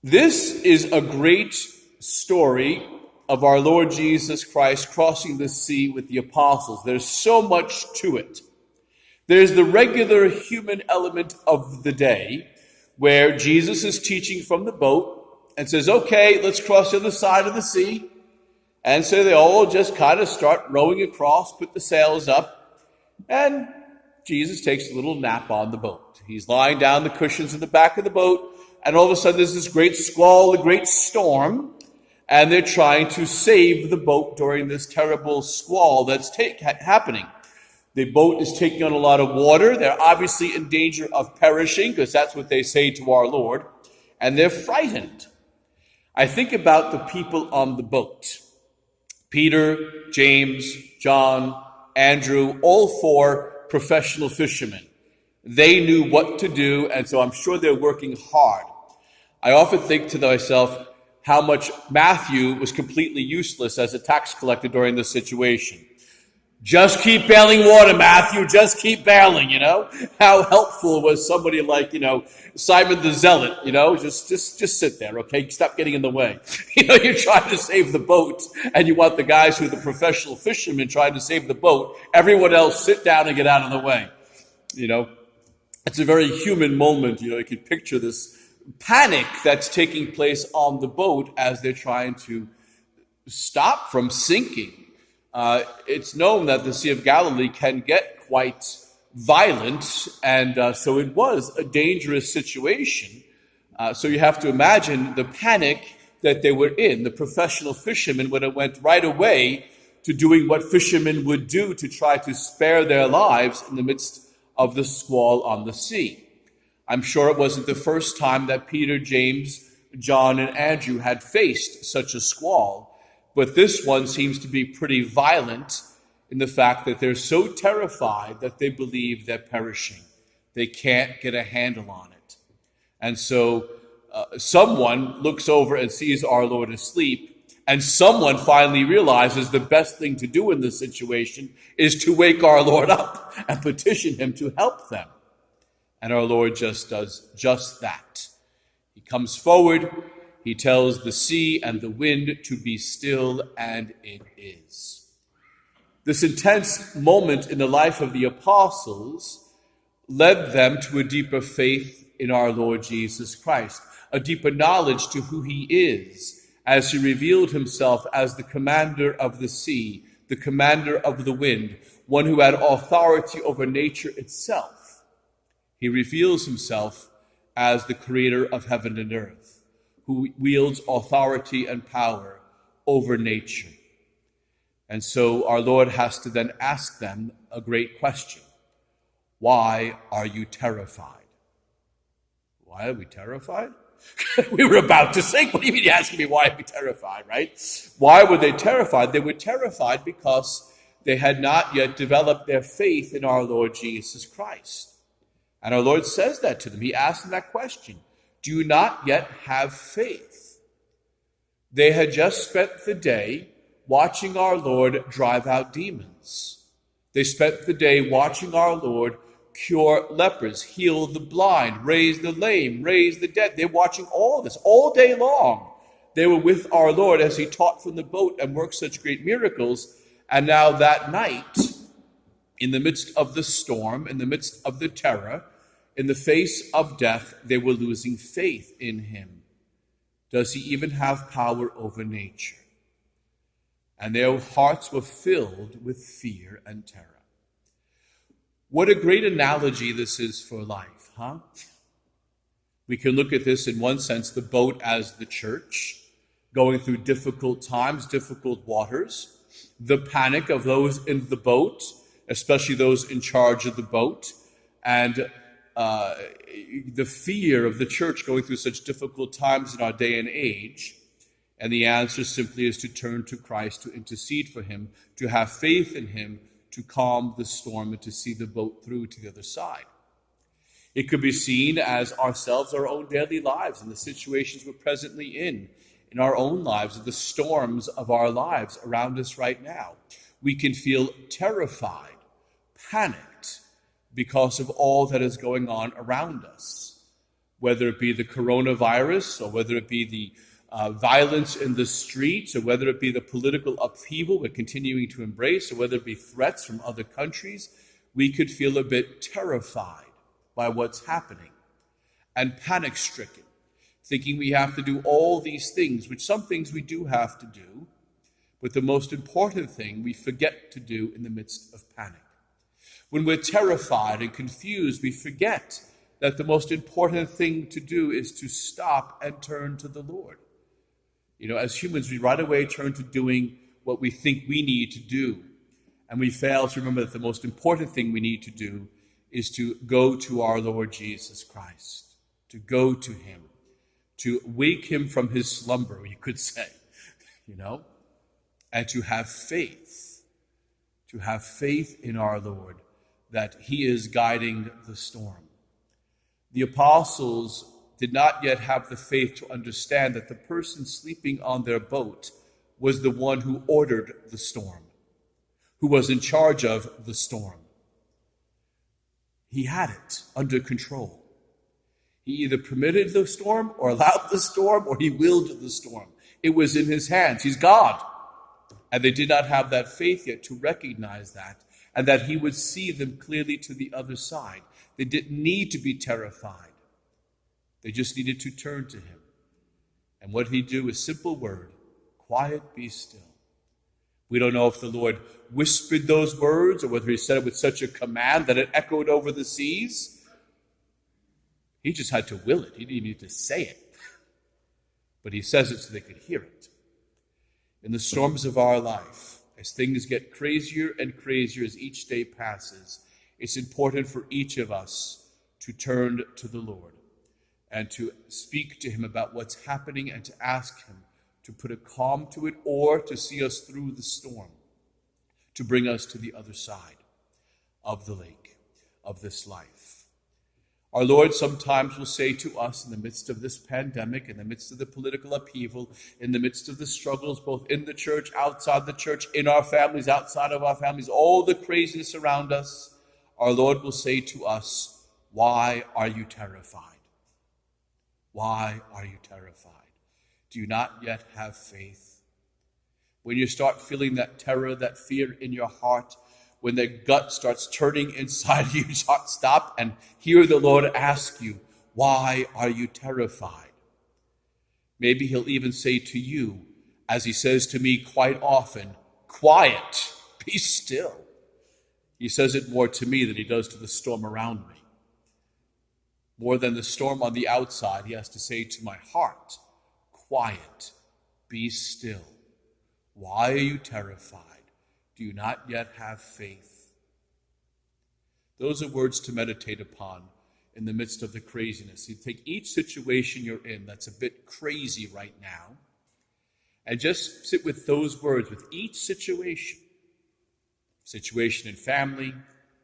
This is a great story of our Lord Jesus Christ crossing the sea with the apostles. There's so much to it. There's the regular human element of the day where Jesus is teaching from the boat and says, okay, let's cross the other side of the sea. And so they all just kind of start rowing across, put the sails up, and Jesus takes a little nap on the boat. He's lying down the cushions in the back of the boat, and all of a sudden there's this great squall, a great storm, and they're trying to save the boat during this terrible squall that's happening. The boat is taking on a lot of water. They're obviously in danger of perishing, because that's what they say to our Lord, and they're frightened. I think about the people on the boat. Peter, James, John, Andrew, all four professional fishermen. They knew what to do, and so I'm sure they're working hard. I often think to myself how much Matthew was completely useless as a tax collector during this situation. Just keep bailing water, Matthew. Just keep bailing, How helpful was somebody like, Simon the Zealot, Just sit there, okay? Stop getting in the way. You're trying to save the boat, and you want the guys who are the professional fishermen trying to save the boat. Everyone else sit down and get out of the way. It's a very human moment. You can picture this panic that's taking place on the boat as they're trying to stop from sinking. It's known that the Sea of Galilee can get quite violent, and so it was a dangerous situation. So you have to imagine the panic that they were in. The professional fishermen would have went right away to doing what fishermen would do to try to spare their lives in the midst of the squall on the sea. I'm sure it wasn't the first time that Peter, James, John, and Andrew had faced such a squall, but this one seems to be pretty violent in the fact that they're so terrified that they believe they're perishing. They can't get a handle on it. And so someone looks over and sees our Lord asleep, and someone finally realizes the best thing to do in this situation is to wake our Lord up and petition him to help them. And our Lord just does just that. He comes forward, he tells the sea and the wind to be still, and it is. This intense moment in the life of the apostles led them to a deeper faith in our Lord Jesus Christ, a deeper knowledge to who he is, as he revealed himself as the commander of the sea, the commander of the wind, one who had authority over nature itself. He reveals himself as the creator of heaven and earth, who wields authority and power over nature. And so our Lord has to then ask them a great question. Why are you terrified? Why are we terrified? We were about to sink. What do you mean you're asking me why are we terrified, right? Why were they terrified? They were terrified because they had not yet developed their faith in our Lord Jesus Christ. And our Lord says that to them. He asks them that question. Do you not yet have faith? They had just spent the day watching our Lord drive out demons. They spent the day watching our Lord cure lepers, heal the blind, raise the lame, raise the dead. They're watching all this all day long. They were with our Lord as he taught from the boat and worked such great miracles. And now that night, in the midst of the storm, in the midst of the terror, in the face of death, they were losing faith in him. Does he even have power over nature? And their hearts were filled with fear and terror. What a great analogy this is for life, huh? We can look at this in one sense, the boat as the church, going through difficult times, difficult waters, the panic of those in the boat, especially those in charge of the boat, and the fear of the church going through such difficult times in our day and age. And the answer simply is to turn to Christ, to intercede for him, to have faith in him, to calm the storm and to see the boat through to the other side. It could be seen as ourselves, our own daily lives, and the situations we're presently in our own lives, the storms of our lives around us right now. We can feel terrified, panicked, because of all that is going on around us. whether it be the coronavirus or whether it be the violence in the streets or whether it be the political upheaval we're continuing to embrace or whether it be threats from other countries, we could feel a bit terrified by what's happening and panic-stricken, thinking we have to do all these things, which some things we do have to do, but the most important thing we forget to do in the midst of panic. When we're terrified and confused, we forget that the most important thing to do is to stop and turn to the Lord. As humans, we right away turn to doing what we think we need to do. And we fail to remember that the most important thing we need to do is to go to our Lord Jesus Christ, to go to him, to wake him from his slumber, you could say, and to have faith in our Lord that he is guiding the storm. The apostles did not yet have the faith to understand that the person sleeping on their boat was the one who ordered the storm, who was in charge of the storm. He had it under control. He either permitted the storm or allowed the storm or he willed the storm. It was in his hands. He's God. And they did not have that faith yet to recognize that and that he would see them clearly to the other side. They didn't need to be terrified. They just needed to turn to him. And what did he do? A simple word, quiet, be still. We don't know if the Lord whispered those words or whether he said it with such a command that it echoed over the seas. He just had to will it. He didn't need to say it. But he says it so they could hear it. In the storms of our life, as things get crazier and crazier as each day passes, it's important for each of us to turn to the Lord and to speak to him about what's happening and to ask him to put a calm to it or to see us through the storm, to bring us to the other side of the lake, of this life. Our Lord sometimes will say to us in the midst of this pandemic, in the midst of the political upheaval, in the midst of the struggles both in the church, outside the church, in our families, outside of our families, all the craziness around us, our Lord will say to us, why are you terrified? Why are you terrified? Do you not yet have faith? When you start feeling that terror, that fear in your heart, when the gut starts turning inside you, stop and hear the Lord ask you, why are you terrified? Maybe he'll even say to you, as he says to me quite often, quiet, be still. He says it more to me than he does to the storm around me. More than the storm on the outside, he has to say to my heart, quiet, be still. Why are you terrified? Do you not yet have faith? Those are words to meditate upon in the midst of the craziness. You take each situation you're in that's a bit crazy right now, and just sit with those words, with each situation. Situation in family,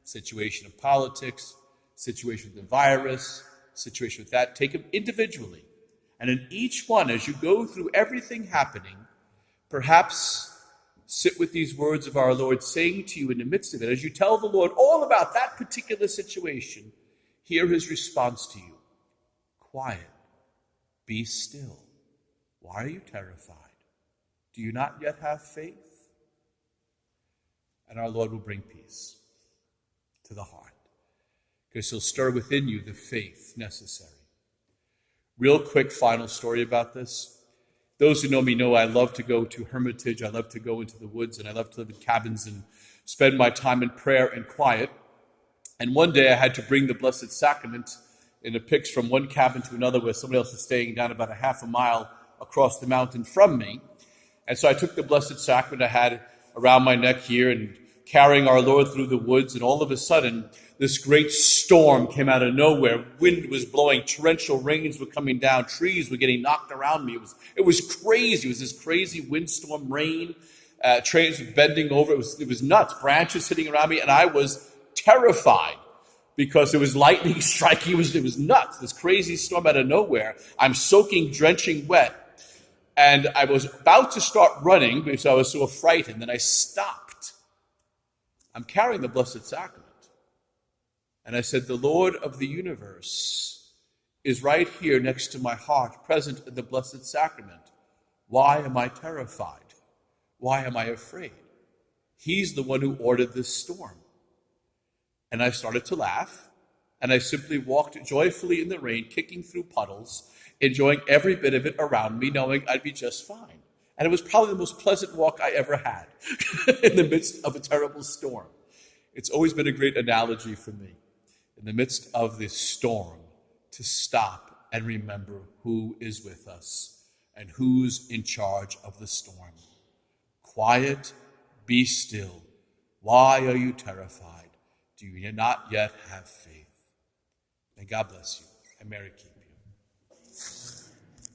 situation in politics, situation with the virus, situation with that. Take them individually. And in each one, as you go through everything happening, perhaps sit with these words of our Lord saying to you in the midst of it, as you tell the Lord all about that particular situation, hear his response to you. Quiet, be still. Why are you terrified? Do you not yet have faith? And our Lord will bring peace to the heart, because he'll stir within you the faith necessary. Real quick final story about this. Those who know me know I love to go to hermitage, I love to go into the woods, and I love to live in cabins and spend my time in prayer and quiet. And one day I had to bring the Blessed Sacrament in a pitch from one cabin to another where somebody else was staying down about a half a mile across the mountain from me. And so I took the Blessed Sacrament I had around my neck here and carrying our Lord through the woods, and all of a sudden this great storm came out of nowhere. Wind was blowing, torrential rains were coming down, trees were getting knocked around me. It was crazy. It was this crazy windstorm rain. Trains were bending over. It was nuts. Branches hitting around me, and I was terrified because there was lightning striking. It was nuts. This crazy storm out of nowhere. I'm soaking, drenching wet. And I was about to start running because I was so frightened. Then I stopped. I'm carrying the Blessed Sacrament. And I said, the Lord of the universe is right here next to my heart, present in the Blessed Sacrament. Why am I terrified? Why am I afraid? He's the one who ordered this storm. And I started to laugh, and I simply walked joyfully in the rain, kicking through puddles, enjoying every bit of it around me, knowing I'd be just fine. And it was probably the most pleasant walk I ever had in the midst of a terrible storm. It's always been a great analogy for me, in the midst of this storm, to stop and remember who is with us and who's in charge of the storm. Quiet, be still. Why are you terrified? Do you not yet have faith? May God bless you, and Mary keep you.